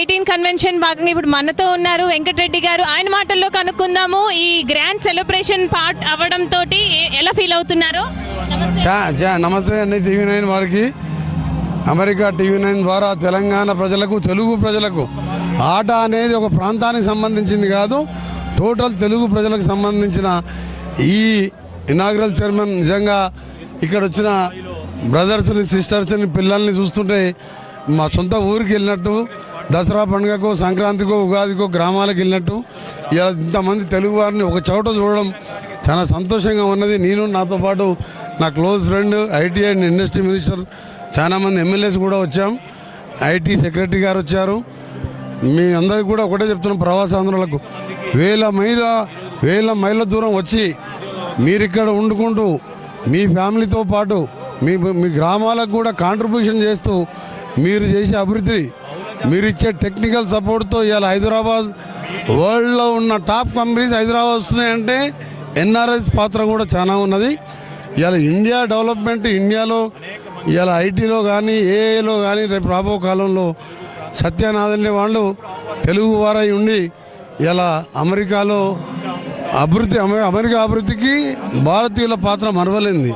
G18 convention భాగంగా ఇప్పుడు మనతో ఉన్నారు వెంకటరెడ్డి గారు. ఆయన మాటల్లో కనుక్కుందాము. ఈ గ్రాండ్ సెలబ్రేషన్ పార్ట్ అవ్వడం తోటి ఎలా ఫీల్ అవుతున్నారో. నమస్తే అండి TV9 వారికి. అమెరికా TV9 ద్వారా తెలంగాణ ప్రజలకు, తెలుగు ప్రజలకు ఆట అనేది ఒక ప్రాంతానికి సంబంధించింది కాదు, టోటల్ తెలుగు ప్రజలకు సంబంధించిన ఈ ఇనాగ్రల్ చైర్మన్ నిజంగా ఇక్కడ వచ్చిన బ్రదర్స్ని, సిస్టర్స్ని, పిల్లల్ని చూస్తుంటే మా సొంత ఊరికి వెళ్ళినట్టు, దసరా పండుగకు, సంక్రాంతికో, ఉగాదికో గ్రామాలకు వెళ్ళినట్టు ఇలా ఇంతమంది తెలుగు వారిని ఒక చోట చూడడం చాలా సంతోషంగా ఉన్నది. నేను నాతో పాటు నా close friend IT and industry minister, చాలామంది ఎమ్మెల్యేస్ కూడా వచ్చాం, ఐటీ సెక్రటరీ గారు వచ్చారు. మీ అందరికీ కూడా ఒకటే చెప్తున్నాం, ప్రవాసాంధ్రులకు వేల మైళ్ళ దూరం వచ్చి మీరు ఇక్కడ వండుకుంటూ మీ ఫ్యామిలీతో పాటు మీ గ్రామాలకు కూడా కాంట్రిబ్యూషన్ చేస్తూ మీరు చేసే అభివృద్ధి, మీరు ఇచ్చే టెక్నికల్ సపోర్ట్తో ఇవాళ హైదరాబాద్ వరల్డ్లో ఉన్న టాప్ కంపెనీస్ హైదరాబాద్ వస్తున్నాయంటే ఎన్ఆర్ఐస్ పాత్ర కూడా చాలా ఉన్నది. ఇవాళ ఇండియా డెవలప్మెంట్, ఇండియాలో ఇవాళ ఐటీలో కానీ, ఏఐలో కానీ రేపు రాబో కాలంలో సత్యనాథన్ వాళ్ళు తెలుగు వారై ఉండి ఇలా అమెరికాలో అభివృద్ధి, అమెరికా అభివృద్ధికి భారతీయుల పాత్ర మరవలేంది.